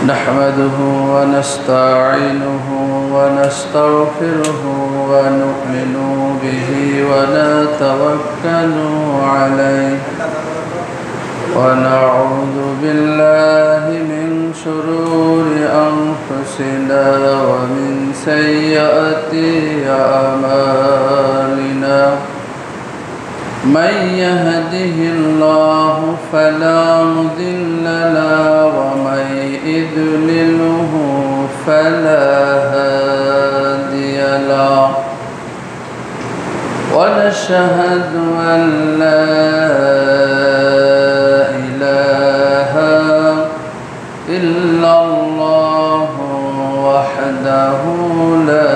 نحمده ونستعينه ونستغفره ونؤمن به ونتوكل عليه ونعوذ بالله من شرور أنفسنا ومن سيئات أعمالنا من يهده الله فلا مضل له ومن يضلله فلا هادي له ونشهد أن لا إله إلا الله وحده لا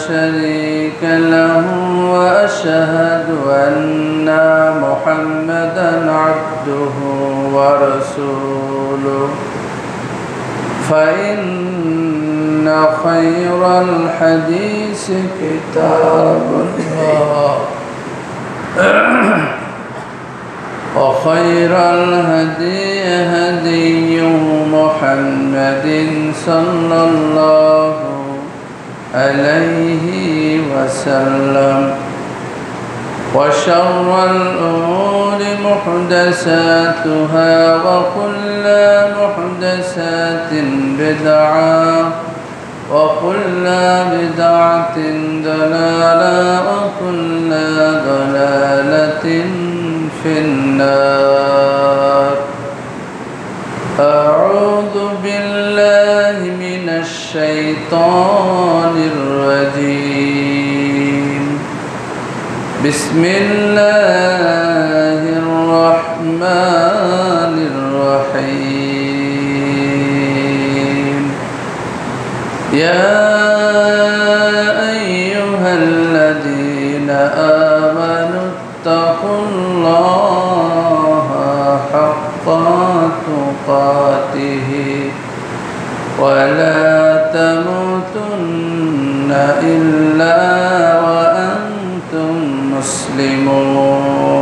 شريك له وأشهد أن محمدا عبده ورسوله فإن خير الحديث كتاب الله وخير الهدي هدي محمد صلى الله عليه وسلم وشر الأمور محدثاتها وكل محدثات بدعة وكل بدعة ضلالة وكل ضلالة في النار أعوذ بالله من الشيطان الرجيم بسم الله الرحمن الرحيم يا أيها الذين آمنوا اتقوا الله حق تقاته ولا تموتن إلا وأنتم مسلمون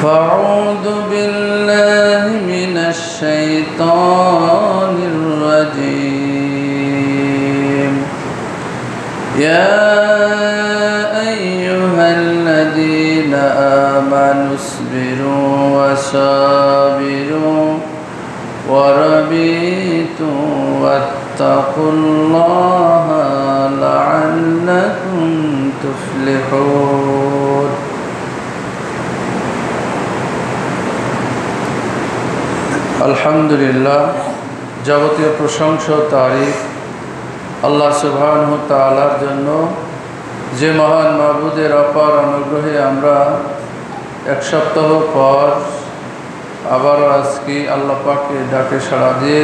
فأعوذ بالله من الشيطان الرجيم يا أيها الذين آمنوا اصبروا وصابروا وربيتوا واتقوا الله لعلكم تفلحون আলহামদুলিল্লাহ যাবতীয় প্রশংসা ও তারিফ আল্লাহ সুবহানাহু ওয়া তাআলার জন্য, যে মহান মাবুদের অপার অনুগ্রহে আমরা এক সপ্তাহ পর আবারও আজকে আল্লাহ পাকের ডাকে সাড়া দিয়ে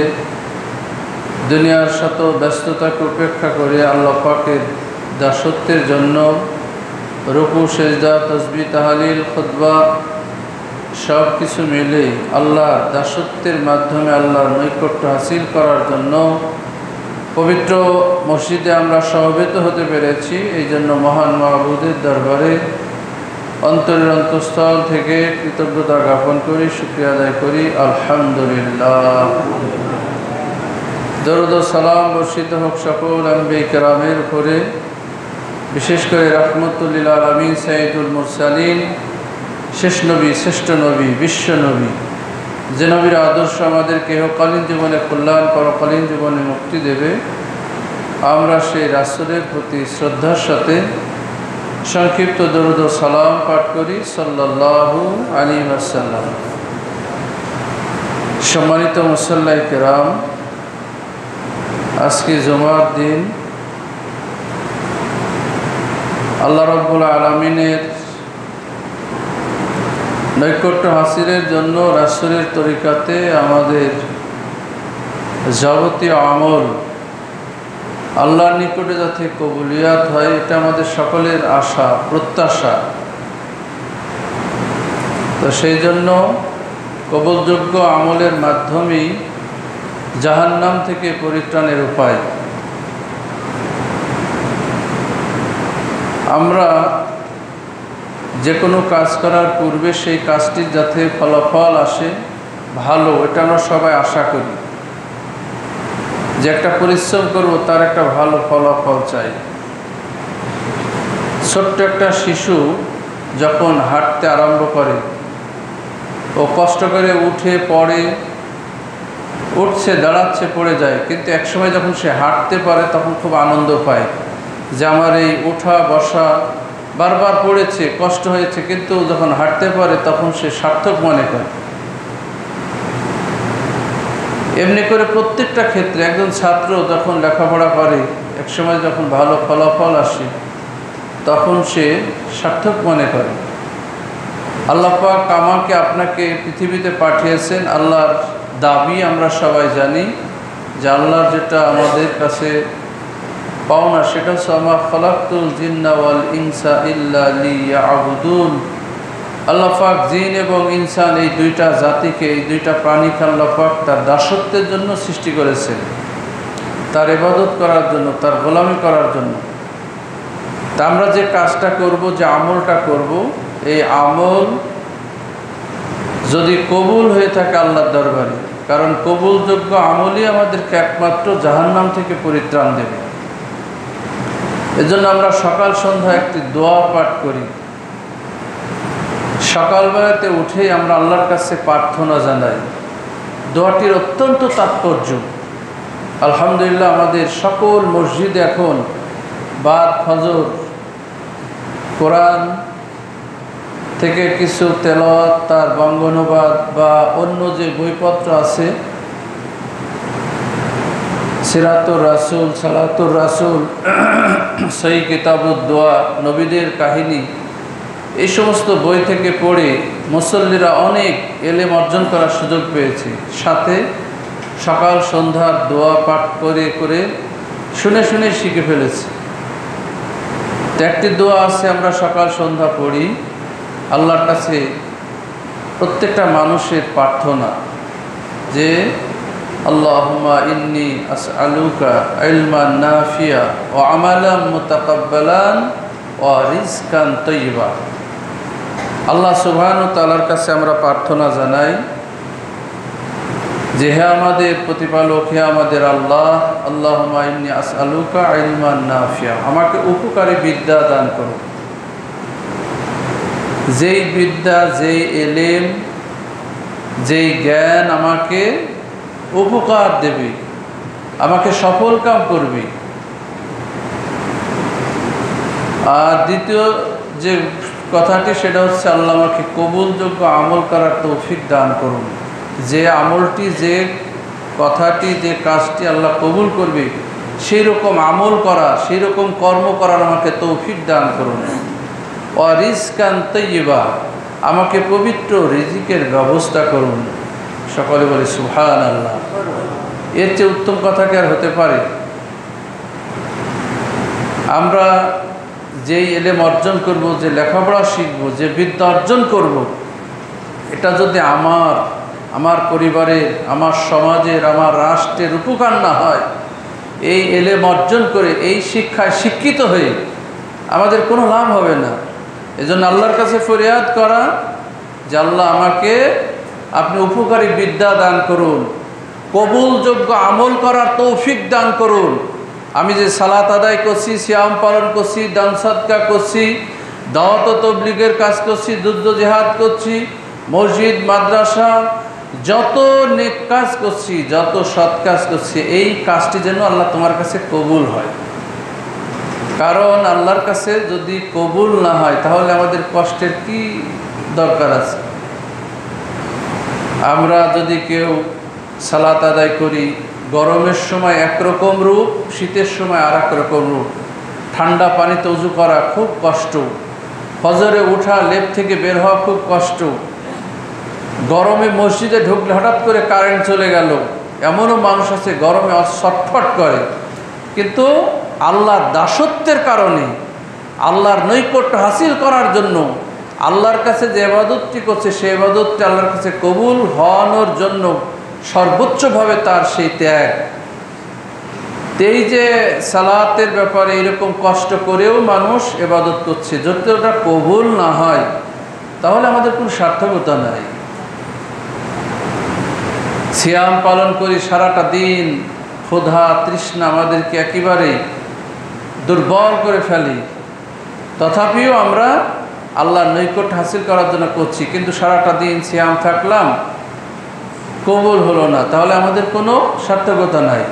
দুনিয়ার শত ব্যস্ততাকে উপেক্ষা করে আল্লাহ পাকের দাসত্বের জন্য রুকু সেজদা তাসবিহ তাহলিল খুতবা সব কিছু মিলে আল্লাহর দাসত্বের মাধ্যমে আল্লাহর নৈকট্য হাসিল করার জন্য পবিত্র মসজিদে আমরা সমবেত হতে পেরেছি। এই জন্য মহান মাবুদের দরবারে অন্তরের অন্তঃস্থল থেকে কৃতজ্ঞতা জ্ঞাপন করি, শুকরিয়া আদায় করি। আলহামদুলিল্লাহ। দরুদ ও সালাম বর্ষিত হোক সকল আম্বিয়া কেরামের উপরে, বিশেষ করে রাহমাতুল লিল আলামিন সাইয়্যিদুল মুরসালিন, শেষ নবী, শ্রেষ্ঠ নবী, বিশ্ব নবী, যে নবীর আদর্শ আমাদেরকে ইহকালীন জীবনে কল্যাণ, পরকালীন জীবনে মুক্তি দেবে। আমরা সেই রাসূলের প্রতি শ্রদ্ধার সাথে সংক্ষিপ্ত দরুদ ও সালাম পাঠ করি সাল্লাল্লাহু আলাইহি ওয়াসাল্লাম। সম্মানিত মুসল্লাই কেরাম, আজকে জুমার দিন আল্লাহ রাব্বুল আলামিনের নৈকট্য হাসিলের জন্য রাসূলের তরিকাতে আমাদের যাবতীয় আমল আল্লাহর নিকটে যাতে কবুলিয়াত হয়, এটা আমাদের সকলের আশা প্রত্যাশা। তো সেই জন্য কবুলযোগ্য আমলের মাধ্যমেই জাহান্নাম থেকে পরিত্রাণের উপায়। আমরা যে কোনো কাজ করার পূর্বে সেই কাজটির যাতে ফলাফল আসে ভালো, এটা আমরা সবাই আশা করি। যে একটা পরিশ্রম করব তার একটা ভালো ফলাফল চাই। ছোট্ট একটা শিশু যখন হাঁটতে আরম্ভ করে, ও কষ্ট করে উঠে পড়ে, উঠছে, দাঁড়াচ্ছে, পড়ে যায়, কিন্তু একসময় যখন সে হাঁটতে পারে তখন খুব আনন্দ পায় যে আমার এই ওঠা বসা বারবার পড়েছে, কষ্ট হয়েছে, কিন্তু যখন হাঁটতে পারে তখন সে সার্থক মনে করে। এমনি করে প্রত্যেকটা ক্ষেত্রে একজন ছাত্র যখন লেখাপড়া করে, একসময় যখন ভালো ফলাফল আসে তখন সে সার্থক মনে করে। আল্লাহ পাক আমাকে আপনাকে পৃথিবীতে পাঠিয়েছেন, আল্লাহর দাবি আমরা সবাই জানি যে আল্লাহর যেটা আমাদের কাছে পাওনা সেটা হচ্ছে আমা খালাকতুল জিন্না ওয়াল ইনসা ইল্লা লিয়াবুদুন। আল্লাহ পাক জিন এবং ইনসান এই দুইটা জাতিকে, এই দুইটা প্রাণীকে আল্লাহ পাক তার দাসত্বের জন্য সৃষ্টি করেছেন, তার ইবাদত করার জন্য, তার গোলামি করার জন্য। তা আমরা যে কাজটা করব, যে আমলটা করব, এই আমল যদি কবুল হয়ে থাকে আল্লাহর দরবারে, কারণ কবুলযোগ্য আমলই আমাদেরকে একমাত্র জাহান্নাম থেকে পরিত্রাণ দেবে। এজন্য আমরা সকাল সন্ধ্যা একটি দোয়া পাঠ করি। সকালবেলাতে উঠেই আমরা আল্লাহর কাছে প্রার্থনা জানাই। দোয়াটির অত্যন্ত তাৎপর্য। আলহামদুলিল্লাহ আমাদের সকল মসজিদে এখন বাদ ফজর কোরআন থেকে কিছু তেলাওয়াত, তার বঙ্গানুবাদ বা অন্য যে বইপত্র আছে, সিরাতুর রাসূল, সালাতুর রাসূল, সহিহ কিতাবুদ দোয়া, নবীদের কাহিনী, এই সমস্ত বই থেকে পড়ে মুসল্লিরা অনেক এলেম অর্জন করার সুযোগ পেয়েছে। সাথে সকাল সন্ধ্যার দোয়া পাঠ করে করে শুনে শুনে শিখে ফেলেছে। তো একটি দোয়া আছে আমরা সকাল সন্ধ্যা পড়ি, আল্লাহর কাছে প্রত্যেকটা মানুষের প্রার্থনা যে আল্লাহুম্মা ইন্নী আসআলুকা ইলমান নাফিয়া ওয়া আমালান মুতাকাব্বালান ওয়া রিজকান তাইয়্যিবা। আল্লাহ সুবহানাহু ওয়া তাআলার কাছে আমরা প্রার্থনা জানাই যে হে আমাদের প্রতিপালক, হে আমাদের আল্লাহ, আল্লাহুম্মা ইন্নী আসআলুকা ইলমান নাফিয়া, আমাকে উপকারী বিদ্যা দান করো। যেই বিদ্যা, যেই এলেম, যেই জ্ঞান আমাকে উপকার দেবে, আমাকে সফল কাম করবে। আর দ্বিতীয় যে কথাটি সেটা হচ্ছে আল্লাহ আমাকে কবুলযোগ্য আমল করার তৌফিক দান করুন। যে আমলটি, যে কথাটি, যে কাজটি আল্লাহ কবুল করবে সেই রকম আমল করা, সেই রকম কর্ম করার আমাকে তৌফিক দান করুন। ওয়া রিজকান তাইয়্যিবা, আমাকে পবিত্র রিজিকের ব্যবস্থা করুন। সকলে বলে সুবহানাল্লাহ। এর চেয়ে উত্তম কথা কি আর হতে পারে? আমরা যেই এলেম অর্জন করব, যে লেখাপড়া শিখব, যে বিদ্যা অর্জন করব, এটা যদি আমার পরিবারের, আমার সমাজের, আমার রাষ্ট্রের উপকার না হয়, এই এলেম অর্জন করে, এই শিক্ষায় শিক্ষিত হয়ে আমাদের কোনো লাভ হবে না। এজন্য আল্লাহর কাছে ফরিয়াদ করা যে আল্লাহ আমাকে আপনি উপকারী বিদ্যা দান করুন, কবুলযোগ্য আমল করার তৌফিক দান করুন। আমি যে সালাত আদায় করছি, সিয়াম পালন করছি, দান সাদকা করছি, দাওয়াত ও তাবলীগের কাজ করছি, যুদ্ধ জিহাদ করছি, মসজিদ মাদ্রাসা যত নেক কাজ করছি, যত সৎ কাজ করছি, এই কাজটি যেন আল্লাহ তোমার কাছে কবুল হয়। কারণ আল্লাহর কাছে যদি কবুল না হয় তাহলে আমাদের কষ্টের কি দরকার আছে? আমরা যদি কেউ সালাত আদায় করি, গরমের সময় একরকম রূপ, শীতের সময় আর এক রকম রূপ। ঠান্ডা পানিতে ওযু করা খুব কষ্ট, ফজরে ওঠা, লেপ থেকে বের হওয়া খুব কষ্ট, গরমে মসজিদে ঢুকলে হঠাৎ করে কারেন্ট চলে গেল, এমনও মানুষ আছে গরমে ছটফট করে, কিন্তু আল্লাহর দাসত্বের কারণে, আল্লাহর নৈকট্য হাসিল করার জন্য, আল্লাহর কাছে যে ইবাদতটি করছে সেই ইবাদতটি আল্লাহর কাছে কবুল হওয়ানোর জন্য সর্বোচ্চভাবে তার সেই ত্যাগ, এই যে সালাতের ব্যাপারে এরকম কষ্ট করেও মানুষ ইবাদত করছে, যদি ওটা কবুল না হয় তাহলে আমাদের কোনো সার্থকতা নাই। সিয়াম পালন করি সারাটা দিন, ক্ষুধা তৃষ্ণা আমাদেরকে একেবারে দুর্বল করে ফেলি, তথাপিও আমরা আল্লাহর নৈকট্য হাসিল করার জন্য করছি, কিন্তু সারাটা দিন সিয়াম থাকলাম, কবুল হলো না, তাহলে আমাদের কোনো সার্থকতা নাই।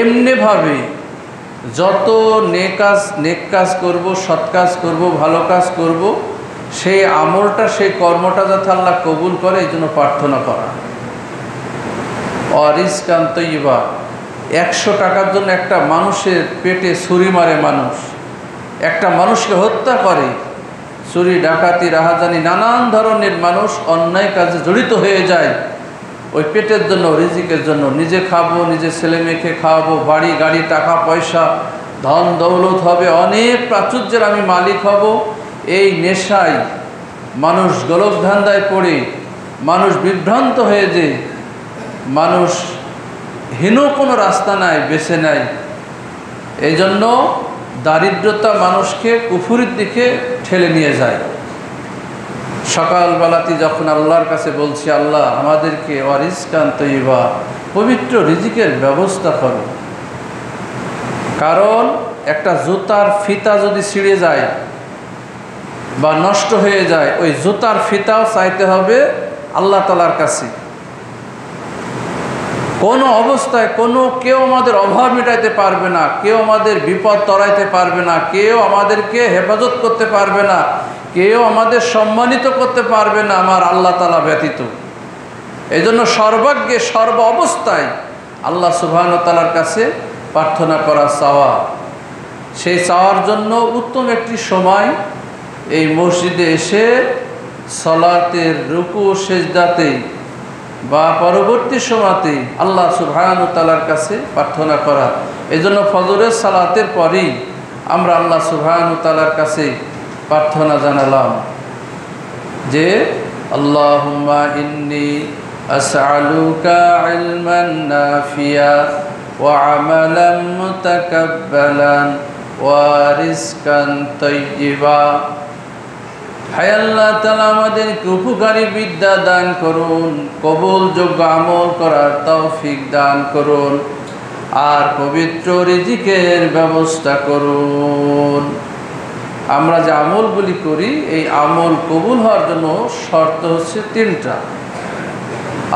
এমনিভাবে যত নেক কাজ করব, সৎ কাজ করব, ভালো কাজ করব, সেই আমলটা, সেই কর্মটা যাতে আল্লাহ কবুল করে এই জন্য প্রার্থনা করা। রিজকান তৈয়্যিবা, 100 টাকার জন্য একটা মানুষের পেটে ছুরি মারে মানুষ, একটা মানুষকে হত্যা করে, চুরি ডাকাতি রাহাজানি নানান ধরনের মানুষ অন্যায় কাজে জড়িত হয়ে যায় ওই পেটের জন্য, রিজিকের জন্য। নিজে খাবো, নিজে ছেলে মেয়েকে খাওয়াবো, বাড়ি গাড়ি টাকা পয়সা ধন দৌলত হবে, অনেক প্রাচুর্যের আমি মালিক হব, এই নেশায় মানুষ গোলকধান্দায় পড়ে মানুষ বিভ্রান্ত হয়ে যে মানুষ হীন কোনো রাস্তা নাই, বেছে নাই। এই জন্য দারিদ্রতা মানুষকে কুফুরির দিকে ঠেলে নিয়ে যায়। সকালবেলাতে যখন আল্লাহর কাছে বলছি, আল্লাহ আমাদেরকে রিজকান তৈয়্যিবা, পবিত্র রিজিকের ব্যবস্থা করো। কারণ একটা জুতার ফিতা যদি ছিঁড়ে যায় বা নষ্ট হয়ে যায়, ওই জুতার ফিতাও চাইতে হবে আল্লাহ তাআলার কাছে। কোনো অবস্থায় কেউ আমাদের অভাব মেটাইতে পারবে না, কেউ আমাদের বিপদ তরাইতে পারবে না, কেউ আমাদেরকে হেফাজত করতে পারবে না, কেউ আমাদের সম্মানিত করতে পারবে না আমার আল্লাহ তাআলা ব্যতীত। এই জন্য সর্বাগ্যে সর্ব অবস্থায় আল্লাহ সুবহানাহু ওয়া তাআলার কাছে প্রার্থনা করা, চাওয়া। সেই চাওয়ার জন্য উত্তম একটি সময় এই মসজিদে এসে সালাতের রুকু সেজদাতে বা পরবর্তী সময়তে আল্লাহ সুবহানাহু ওয়া তাআলার কাছে প্রার্থনা করা। এই জন্য ফজরের সালাতের পরেই আমরা আল্লাহ সুবহানাহু ওয়া তাআলার কাছে প্রার্থনা জানালাম যে আল্লাহুম্মা ইন্নী আসআলুকা ইলমান নাফিয়া ওয়া আমালান মুতাকাব্বালান ওয়া রিজকান তাইয়্যিবা। হায় আল্লাহ তাআলা, আমাদেরকে উপকারী বিদ্যা দান করুন, কবুলযোগ্য আমল করার তৌফিক দান করুন, আর পবিত্র রিজিকের ব্যবস্থা করুন। আমরা যে আমলগুলি করি, এই আমল কবুল হওয়ার জন্য শর্ত হচ্ছে 3টা।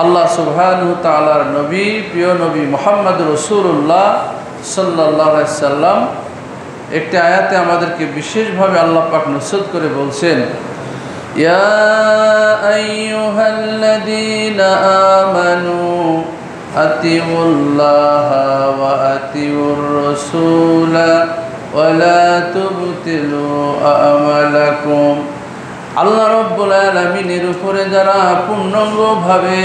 আল্লাহ সুবহানাহু ওয়া তাআলার নবী, প্রিয় নবী মুহাম্মদ রাসূলুল্লাহ সাল্লাল্লাহু আলাইহি সাল্লাম একটি আয়াতে আমাদেরকে বিশেষভাবে আল্লাহ পাক নসিহত করে বলছেন, ইয়া আইয়ুহাল্লাযীনা আমানু আতিউল্লাহা ওয়া আতিউর রাসূলা ওয়া লা তুবতিলু আমালাকুম। আল্লাহ রাব্বুল আলামিনের উপরে যারা পূর্ণাঙ্গভাবে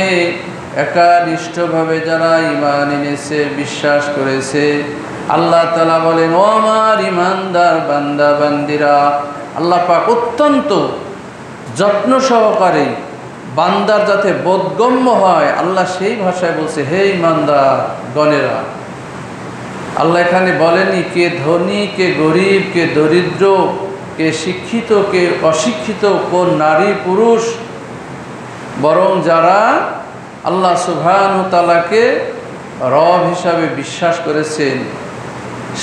একানিষ্ঠভাবে যারা ঈমান এনেছে, বিশ্বাস করেছে, আল্লাহ তাআলা বলেন, ও আমার ঈমানদার বান্দা বান্দিরা, আল্লাহ পাক অত্যন্ত যত্ন সহকারে বান্দার যাতে বোধগম্য হয়, আল্লাহ সেই ভাষায় বলছে, হে ঈমানদার গণেরা। আল্লাহ এখানে বলেনি কে ধনী, কে গরিব, কে দরিদ্র, কে শিক্ষিত, কে অশিক্ষিত, কোন নারী পুরুষ, বরং যারা আল্লাহ সুবহানাহু ওয়া তাআলাকে রব হিসাবে বিশ্বাস করেছেন,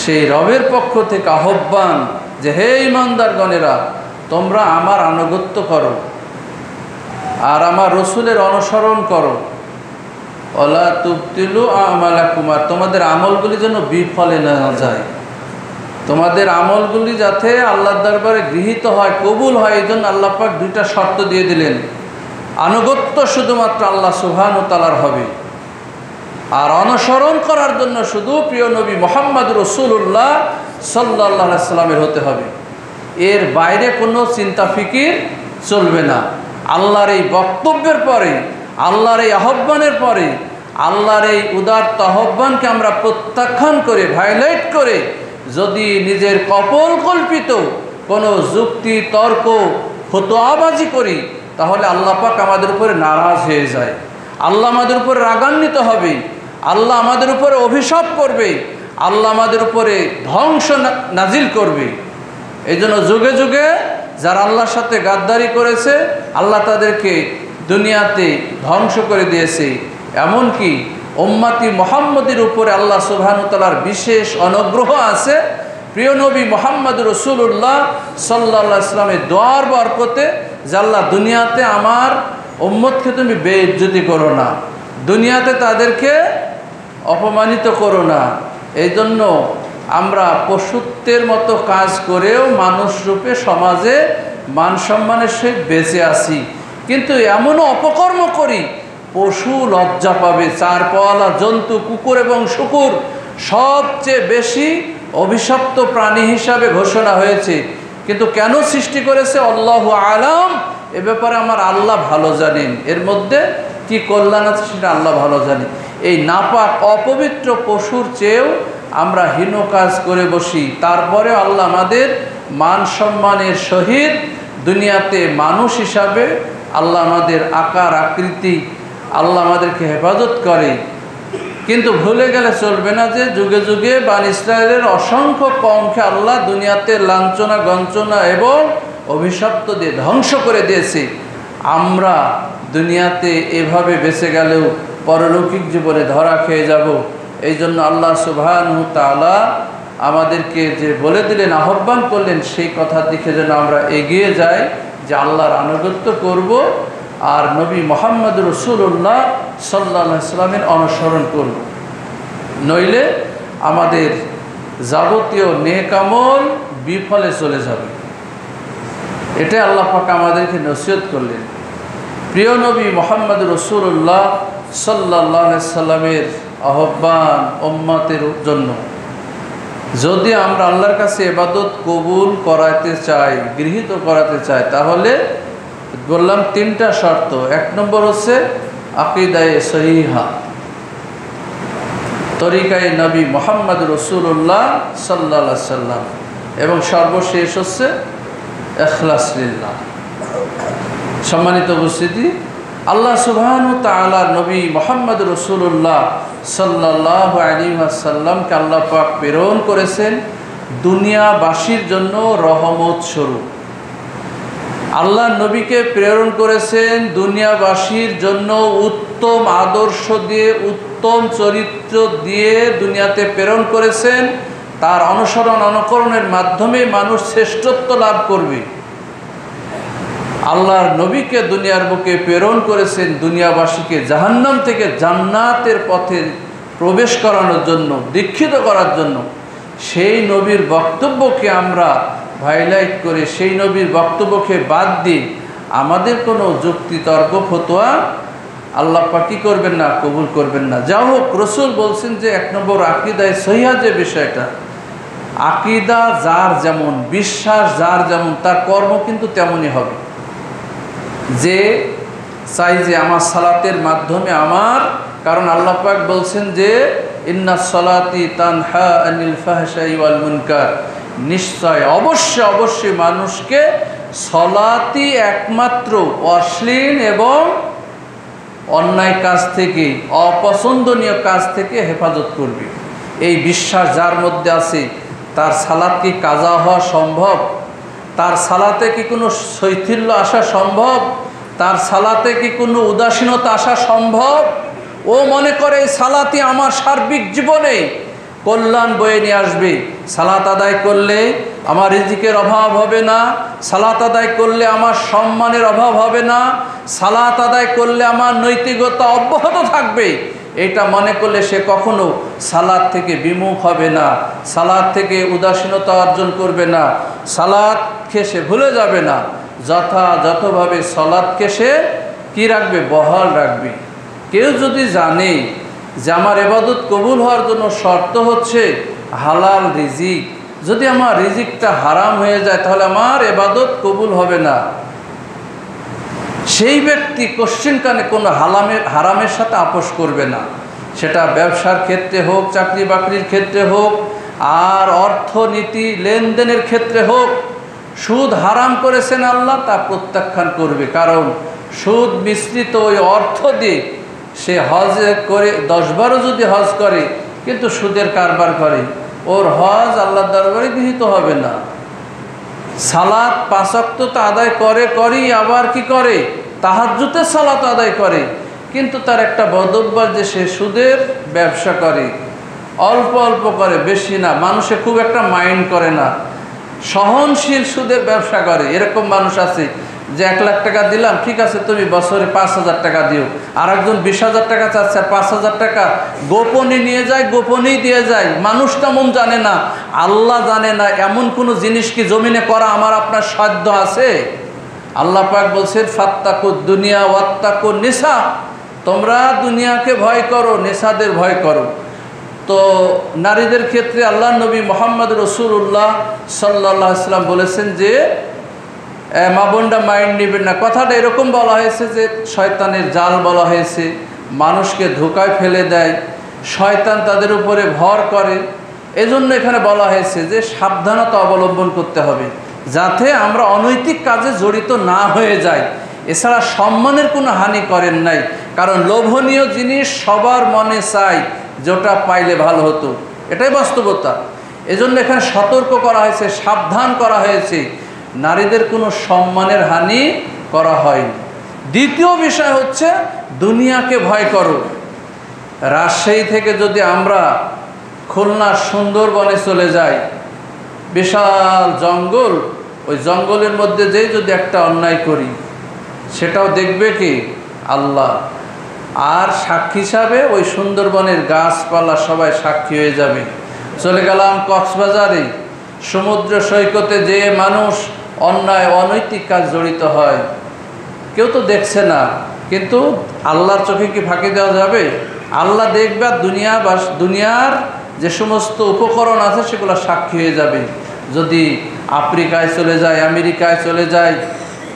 সেই রবের পক্ষ থেকে আহ্বান যে হে ঈমানদারগণেরা, তোমরা আমার আনুগত্য করো আর আমার রসুলের অনুসরণ করো। ওয়ালা তুবতিলু আমালাকুম, তোমাদের আমলগুলি যেন বিফলে না যায়, তোমাদের আমলগুলি যাতে আল্লাহর দরবারে গৃহীত হয়, কবুল হয়। এই জন্য আল্লাহ পাক 2টা শর্ত দিয়ে দিলেন। আনুগত্য শুধুমাত্র আল্লাহ সুবহানাহু ওয়া তাআলার হবে, আর অনুসরণ করার জন্য শুধু প্রিয় নবী মুহাম্মদ রাসূলুল্লাহ সাল্লাল্লাহু আলাইহি সাল্লামের হতে হবে। এর বাইরে কোনো চিন্তা ফিকির চলবে না। আল্লাহর এই বক্তব্যের পরে, আল্লাহর এই আহ্বানের পরে, আল্লাহর এই উদাত্ত আহ্বানকে আমরা প্রত্যাখ্যান করে, ভায়োলেট করে যদি নিজের কল্পিত কোনো যুক্তি, তর্ক, ফতোয়াবাজি করি, তাহলে আল্লাহ পাক আমাদের উপরে নারাজ হয়ে যায়, আল্লাহ আমাদের উপরে রাগান্বিত হবে, আল্লাহ আমাদের উপরে অভিশাপ করবে, আল্লাহ আমাদের উপরে ধ্বংস নাজিল করবে। এই জন্য যুগে যুগে যারা আল্লাহর সাথে গাদ্দারি করেছে আল্লাহ তাদেরকে দুনিয়াতে ধ্বংস করে দিয়েছে। এমনকি উম্মতি মুহাম্মদের উপরে আল্লাহ সুবহানাহু ওয়া তাআলার বিশেষ অনুগ্রহ আছে। প্রিয় নবী মুহাম্মদ রাসূলুল্লাহ সাল্লাল্লাহু আলাইহি ওয়াসাল্লামের দোয়ার বরকতে যে আল্লাহ দুনিয়াতে আমার উম্মতকে তুমি বেইজ্জতি করো না, দুনিয়াতে তাদেরকে অপমানিত করো না। এই জন্য আমরা পশুত্বের মতো কাজ করেও মানুষ রূপে সমাজে মান সম্মানের সহিত বেঁচে আছি, কিন্তু এমনও অপকর্ম করি পশু লজ্জা পাবে। চার পাওয়ালা জন্তু কুকুর এবং শূকর সবচেয়ে বেশি অভিশপ্ত প্রাণী হিসাবে ঘোষণা হয়েছে, কিন্তু কেন সৃষ্টি করেছে আল্লাহু আলাম, এ ব্যাপারে আমার আল্লাহ ভালো জানেন। এর মধ্যে কি কল্যাণ আছে সেটা আল্লাহ ভালো জানেন। এই নাপাক অপবিত্র পশুর চেয়েও আমরা হীন কাজ করে বসি, তারপরে আল্লাহ আমাদের মান সম্মানের সহিত দুনিয়াতে মানুষ হিসাবে আল্লাহ আমাদের আকার আকৃতি আল্লাহ আমাদেরকে হেফাজত করে। কিন্তু ভুলে গেলে চলবে না যে যুগে যুগে বনী ইসরায়েলের অসংখ্য কওমকে আল্লাহ দুনিয়াতে লাঞ্ছনা গঞ্চনা এবং অভিশপ্ত দিয়ে ধ্বংস করে দিয়েছে। আমরা দুনিয়াতে এভাবে বেঁচে গেলেও পরলৌকিক জীবনে ধরা খেয়ে যাব। এই জন্য আল্লাহ সুবহানাহু ওয়া তাআলা আমাদেরকে যে বলে দিলেন, আহ্বান করলেন, সেই কথার দিকে যেন আমরা এগিয়ে যাই, যে আল্লাহর আনুগত্য করব আর নবী মুহাম্মদ রাসূলুল্লাহ সাল্লাল্লাহু আলাইহি ওয়াসাল্লামের অনুসরণ করব। নইলে আমাদের যাবতীয় নেক আমল বিফলে চলে যাবে। এটাই আল্লাহ পাক আমাদেরকে নসিহত করলেন। প্রিয় নবী মুহাম্মদ রাসূলুল্লাহ সাল্লাল্লাহু আলাইহি ওয়াসাল্লামের আহ্বান উম্মতের জন্য, যদি আমরা আল্লাহর কাছে ইবাদত কবুল করাতে চাই, গৃহীত করাতে চাই, তাহলে বললাম তিনটা শর্ত। এক নম্বর হচ্ছে আকীদায়ে সহিহা, তরিকায়ে নবী মুহাম্মদ রাসূলুল্লাহ সাল্লাল্লাহু আলাইহি ওয়াসাল্লাম, এবং সর্বশেষ হচ্ছে ইখলাস লিল্লাহ। সম্মানিত উপস্থিতি, আল্লাহ সুবহানাহু ওয়া তাআলা নবী মুহাম্মদ রাসূলুল্লাহ সাল্লাল্লাহু আলাইহি ওয়াসাল্লামকে আল্লাহ পাক প্রেরণ করেছেন দুনিয়াবাসীর জন্য রহমত স্বরূপ। আল্লাহ নবীকে প্রেরণ করেছেন দুনিয়াবাসীর জন্য উত্তম আদর্শ দিয়ে, উত্তম চরিত্র দিয়ে দুনিয়াতে প্রেরণ করেছেন। তার অনুসরণ অনুকরণের মাধ্যমে মানুষ শ্রেষ্ঠত্ব লাভ করবে। আল্লাহর নবীকে দুনিয়ার বুকে প্রেরণ করেছেন দুনিয়াবাসীকে জাহান্নাম থেকে জান্নাতের পথে প্রবেশ করানোর জন্য, দীক্ষিত করার জন্য। সেই নবীর বক্তব্যকে আমরা ভাইলাইট করে, সেই নবীর বক্তব্যকে বাদ দিয়ে আমাদের কোনো যুক্তি তর্ক ফতোয়া আল্লাহ পাক কি করবেন না, কবুল করবেন না। যা হোক, রসুল বলছেন যে এক নম্বর আকীদায়ে সহিহা যে বিষয়টা, আকীদা যার যেমন, বিশ্বাস যার যেমন, তার কর্ম কিন্তু তেমনই হবে। যে চাই যে আমার সালাতের মাধ্যমে আমার, কারণ আল্লাহ পাক বলছেন যে ইন্নাস সালাতি তানহা আনিল ফাহশাই ওয়াল মুনকার, নিশ্চয় অবশ্যই অবশ্যই মানুষকে সালাতই একমাত্র অশ্লীল এবং অন্যায় কাজ থেকে, অপছন্দনীয় কাজ থেকে হেফাজত করবে। এই বিশ্বাস যার মধ্যে আছে, তার সালাত কি কাজা হওয়া সম্ভব? তার সালাতে কি কোনো শৈথিল্য আসা সম্ভব? তার সালাতে কি কোনো উদাসীনতা আসা সম্ভব? ও মনে করে এই সালাতই আমার সার্বিক জীবনে কল্যাণ বয়ে নিয়ে আসবে। সালাত আদায় করলে আমার রিজিকের অভাব হবে না, সালাত আদায় করলে আমার সম্মানের অভাব হবে না, সালাত আদায় করলে আমার নৈতিকতা অব্যাহত থাকবে। এটা মনে করলে সে কখনো সালাত থেকে বিমুখ হবে না, সালাত থেকে উদাসীনতা অর্জন করবে না, সালাতকে সে ভুলে যাবে না। যথাযথভাবে সালাতকে সে কী রাখবে, বহাল রাখবে। কেউ যদি জানে যে আমার ইবাদত কবুল হওয়ার জন্য শর্ত হচ্ছে হালাল রিজিক, যদি আমার রিজিকটা হারাম হয়ে যায় তাহলে আমার ইবাদত কবুল হবে না, সেই ব্যক্তি কোশ্চিনকালে কোনো হারামের সাথে আপোষ করবে না। সেটা ব্যবসার ক্ষেত্রে হোক, চাকরি বাকরির ক্ষেত্রে হোক, আর অর্থনীতি লেনদেনের ক্ষেত্রে হোক। সুদ হারাম করেছেন আল্লাহ, তা প্রত্যাখ্যান করবে, কারণ সুদ মিশ্রিত ওই অর্থ দিয়ে সে হজ করে 10 বারও যদি হজ করে কিন্তু সুদের কারবার করে, ওর হজ আল্লাহর দরবারে গৃহীত হবে না। সালাত 5 ওয়াক্ত তো আদায় করেই আবার কি করে, তাহাজ্জুদের সালাত আদায় করে, কিন্তু তার একটা বদঅভ্যাস যে সে সুদের ব্যবসা করে, অল্প অল্প করে, বেশি না, মানুষে খুব একটা মাইন্ড করে না, সহনশীল সুদের ব্যবসা করে। এরকম মানুষ আছে যে 1 লাখ টাকা দিলাম, ঠিক আছে তুমি বছরে 5,000 টাকা দিও। আর একজন 20,000 টাকা চাচ্ছে, আর 5,000 টাকা গোপনে নিয়ে যায়, গোপনেই দিয়ে যায়। মানুষটা মন জানে না, আল্লাহ জানে না। এমন কোনো জিনিস কি জমিনে করা আমার আপনার সাধ্য আছে? আল্লাহ পাক বলছেন ফাত্তাকুদ দুনিয়া ওয়াত্তাকুন নিসা, তোমরা দুনিয়াকে ভয় করো, নেশাদের ভয় করো। তো নারীদের ক্ষেত্রে আল্লাহ নবী মোহাম্মদ রসুল্লাহ সাল্লাল্লাহু আলাইহি ওয়াসাল্লাম বলেছেন যে মা বোনরা মাইন্ড নেবেন না। কথাটা এরকম বলা হয়েছে যে শয়তানের জাল বলা হয়েছে, মানুষকে ধোঁকায় ফেলে দেয়, শয়তান তাদের উপরে ভর করে। এজন্য এখানে বলা হয়েছে যে সাবধানতা অবলম্বন করতে হবে যাতে আমরা অনৈতিক কাজে জড়িত না হয়ে যাই। এছাড়া সম্মানের কোনো হানি করেন নাই, কারণ লোভনীয় জিনিস সবার মনে চাই, যেটা পাইলে ভালো হতো, এটাই বাস্তবতা। এজন্য এখানে সতর্ক করা হয়েছে, সাবধান করা হয়েছে, নারীদের কোনো সম্মানের হানি করা হয়নি। দ্বিতীয় বিষয় হচ্ছে দুনিয়াকে ভয় করো। রাজশাহী থেকে যদি আমরা খুলনার সুন্দরবনে চলে যাই, বিশাল জঙ্গল, ওই জঙ্গলের মধ্যে যেই যদি একটা অন্যায় করি, সেটাও দেখবে কি আল্লাহ। আর সাক্ষী হিসাবে ওই সুন্দরবনের গাছপালা সবাই সাক্ষী হয়ে যাবে। চলে গেলাম কক্সবাজারে, সমুদ্র সৈকতে যে মানুষ অন্যায় অনৈতিক কাজ জড়িত হয়, কেউ তো দেখছে না, কিন্তু আল্লাহর চোখে কি ফাঁকি দেওয়া যাবে? আল্লাহ দেখবে, দুনিয়ার যে সমস্ত উপকরণ আছে সেগুলো সাক্ষী হয়ে যাবে। যদি আফ্রিকায় চলে যায়, আমেরিকায় চলে যায়,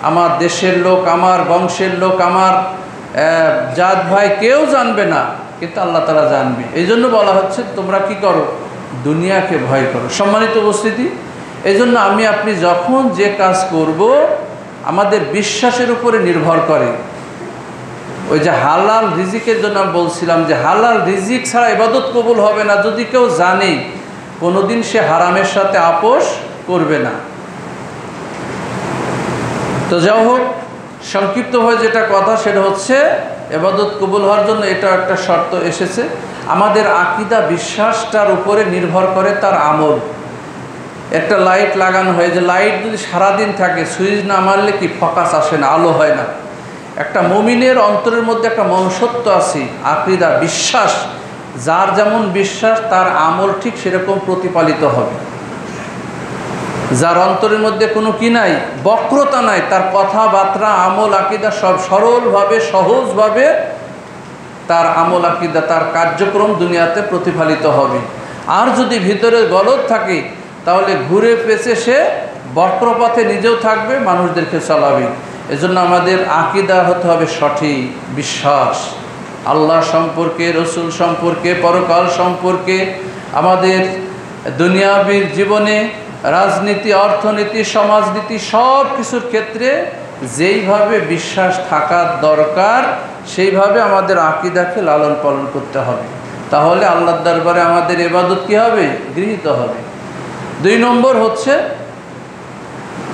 আমার দেশের লোক, আমার বংশের লোক, আমার জাত ভাই কেউ জানবে না, কিন্তু আল্লাহ তাআলা জানবে। এই জন্য বলা হচ্ছে তোমরা কি করো, দুনিয়াকে ভয় করো। সম্মানিত উপস্থিতি, এই জন্য আমি আপনি যখন যে কাজ করব আমাদের বিশ্বাসের উপরে নির্ভর করে। ওই যে হালাল রিজিকের জন্য আমি বলছিলাম যে হালাল রিজিক ছাড়া ইবাদত কবুল হবে না। যদি কেউ জানে, কোনোদিন সে হারামের সাথে আপোষ করবে না। তো যাই হোক, সংক্ষিপ্তভাবে যেটা কথা সেটা হচ্ছে ইবাদত কবুল হওয়ার জন্য এটা একটা শর্ত এসেছে। আমাদের আকীদা বিশ্বাসটার উপরে নির্ভর করে তার আমল। একটা লাইট লাগানো হয়, যে লাইট যদি সারাদিন থাকে, সুইচ না মারলে কি ফোকাস আসে না, আলো হয় না। একটা মুমিনের অন্তরের মধ্যে একটা মনুষ্যত্ব আছে, আকীদা বিশ্বাস। যার যেমন বিশ্বাস তার আমল ঠিক সেরকম প্রতিপালিত হবে। যার অন্তরের মধ্যে কোনো কি নাই, বক্রতা নাই, তার কথাবার্তা আমল আকীদা সব সরলভাবে সহজভাবে তার আমল আকীদা তার কার্যক্রম দুনিয়াতে প্রতিফলিত হবে। আর যদি ভিতরে গলদ থাকে তাহলে ঘুরে পেঁচে সে বক্রপথে নিজেও থাকবে, মানুষদেরকে চালাবে। এজন্য আমাদের আকীদা হতে হবে সঠিক বিশ্বাস, আল্লাহ সম্পর্কে, রসুল সম্পর্কে, পরকাল সম্পর্কে, আমাদের দুনিয়াবী জীবনে, রাজনীতি, অর্থনীতি, সমাজনীতি সব কিছুর ক্ষেত্রে যেইভাবে বিশ্বাস থাকার দরকার সেইভাবে আমাদের আকীদাকে লালন পালন করতে হবে। তাহলে আল্লাহর দরবারে আমাদের ইবাদত কি হবে, গৃহীত হবে। 2 নম্বর হচ্ছে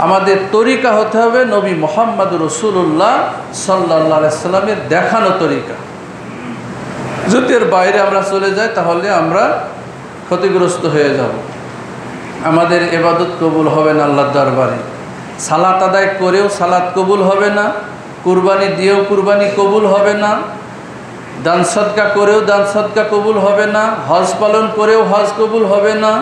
আমাদের তরিকা হতে হবে নবী মুহাম্মদ রাসূলুল্লাহ সাল্লাল্লাহু আলাইহি সাল্লামের দেখানো তরিকা। যদি এর বাইরে আমরা চলে যাই তাহলে আমরা ক্ষতিগ্রস্ত হয়ে যাব, আমাদের ইবাদত কবুল হবে না আল্লাহর দরবারে। সালাত আদায় করেও সালাত কবুল হবে না, কুরবানি দিয়েও কুরবানি কবুল হবে না, দান সদকা করেও দান সদকা কবুল হবে না, হজ পালন করেও হজ কবুল হবে না,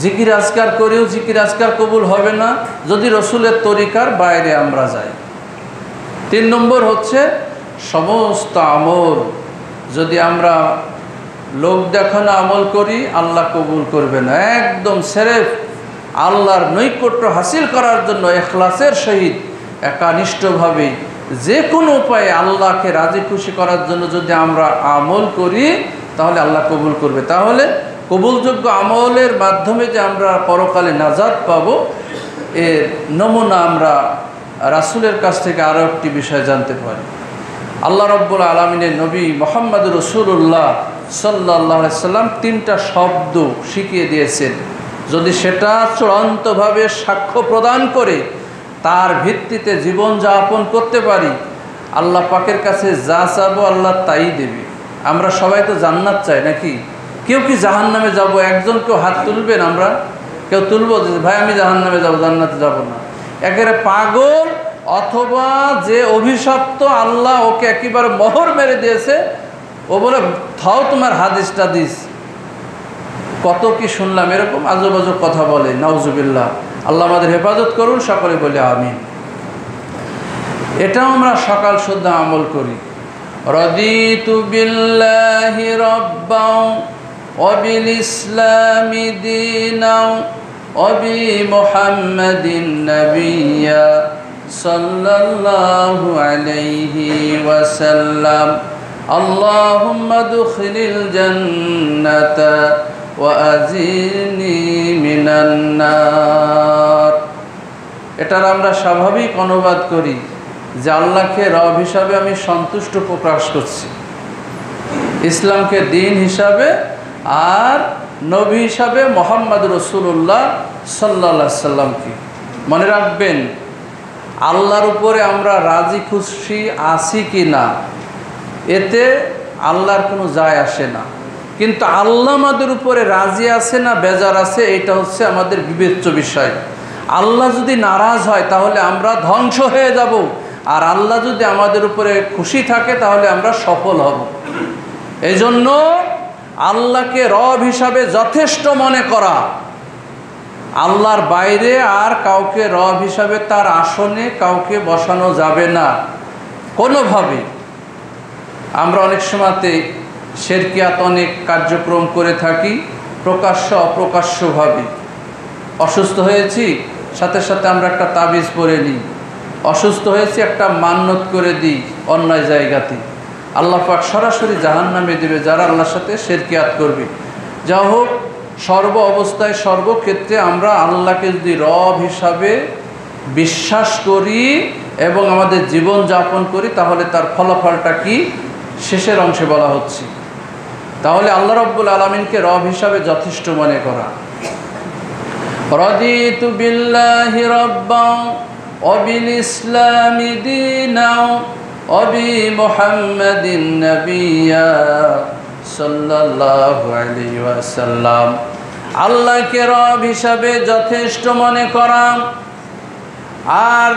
জিকির আজকার করেও জিকির আজকার কবুল হবে না যদি রসুলের তরিকার বাইরে আমরা যাই। 3 নম্বর হচ্ছে সমস্ত আমল যদি আমরা লোক দেখানো আমল করি আল্লাহ কবুল করবে না। একদম সেরেফ আল্লাহর নৈকট্য হাসিল করার জন্য ইখলাসের সহিত একানিষ্ঠভাবে যে কোনো উপায়ে আল্লাহকে রাজি খুশি করার জন্য যদি আমরা আমল করি তাহলে আল্লাহ কবুল করবে। তাহলে কবুলযোগ্য আমলের মাধ্যমে যে আমরা পরকালে নাজাত পাবো, এর নমুনা আমরা রাসূলের কাছ থেকে আরও একটি বিষয় জানতে পারি। আল্লাহ রাব্বুল আলামিনের নবী মুহাম্মদ রাসূলুল্লাহ সাল্লাল্লাহু আলাইহি সাল্লাম তিনটা শব্দ শিখিয়ে দিয়েছেন, যদি সেটা চূড়ান্তভাবে সাক্ষ্য প্রদান করে তার ভিত্তিতে জীবন যাপন করতে পারি, আল্লাহ পাকের কাছে যা চাবো আল্লাহ তাই দেবে। আমরা সবাই তো জান্নাত চাই নাকি? কেউ কি জাহান্নামে যাব? একজন কেউ হাত তুলবেন? আমরা কেউ তুলবো যে ভাই আমি জাহান্নামে যাব, জান্নাতে যাব না? একেবারে পাগল অথবা যে অভিশপ্ত, আল্লাহ ওকে একেবারে মোহর মেরে দিয়েছে, ও বলে থাও তোমার হাদিসটা দিস। কত কি শুনলাম এরকম আজব আজব কথা বলে, নাউজুবিল্লাহ। আল্লাহ আমাদের হেফাজত করুন, সকলে বলে আমিন। এটাও আমরা সকাল সুদ্ধা আমল করি। রাদিতু বিল্লাহি রাব্বাও ওয়া বিল ইসলামি দীনাও ওয়া বি মুহাম্মাদিন নাবিয়্যা সাল্লাল্লাহু আলাইহি ওয়াসাল্লাম। আল্লাহুম্মা দুখিলিল জান্নাতা ওয়া আজিরনি মিনান নার। এটার আমরা স্বাভাবিক অনুবাদ করি যে আল্লাহকে রব হিসাবে আমি সন্তুষ্ট প্রকাশ করছি, ইসলামকে দিন হিসাবে, আর নবী হিসাবে মুহাম্মদ রাসূলুল্লাহ সাল্লাল্লাহু আলাইহি সাল্লামকে। মনে রাখবেন, আল্লাহর উপরে আমরা রাজি খুশি আছি কি না এতে আল্লাহর কোনো যায় আসে না, কিন্তু আল্লাহ আমাদের উপরে রাজি আছে না বেজার আছে এটা হচ্ছে আমাদের বিবেচ্য বিষয়। আল্লাহ যদি নারাজ হয় তাহলে আমরা ধ্বংস হয়ে যাব, আর আল্লাহ যদি আমাদের উপরে খুশি থাকে তাহলে আমরা সফল হব। এই জন্য আল্লাহকে রব হিসাবে যথেষ্ট মনে করা, আল্লাহর বাইরে আর কাউকে রব হিসাবে তার আসনে কাউকে বসানো যাবে না কোনোভাবে। আমরা অনেক সময়তে শিরকিয়াত অনেক কার্যক্রম করে থাকি প্রকাশ্য অপ্রকাশ্যভাবে। অসুস্থ হয়েছি, সাথে সাথে আমরা একটা তাবিজ পরে নিই। অসুস্থ হয়েছি, একটা মান্নত করে দিই অন্যায় জায়গাতে। আল্লাহ পাক সরাসরি জাহান্নামে দেবে যারা আল্লাহর সাথে শিরকিয়াত করবে। যা হোক, সর্ব অবস্থায় সর্বক্ষেত্রে আমরা আল্লাহকে যদি রব হিসাবে বিশ্বাস করি এবং আমাদের জীবন যাপন করি তাহলে তার ফলাফলটা কি শেষের অংশে বলা হচ্ছে। তাহলে আল্লাহ রাব্বুল আলামিনকে রব হিসাবে যথেষ্ট মনে করা। রাদিতু বিল্লাহি রাব্বাও ওয়া বিল ইসলামি দীনাও ওয়া বি মুহাম্মাদিন নাবিয়্যা সাল্লাল্লাহু আলাইহি ওয়াসাল্লাম। আল্লাহকে রব হিসাবে যথেষ্ট মনে করা আর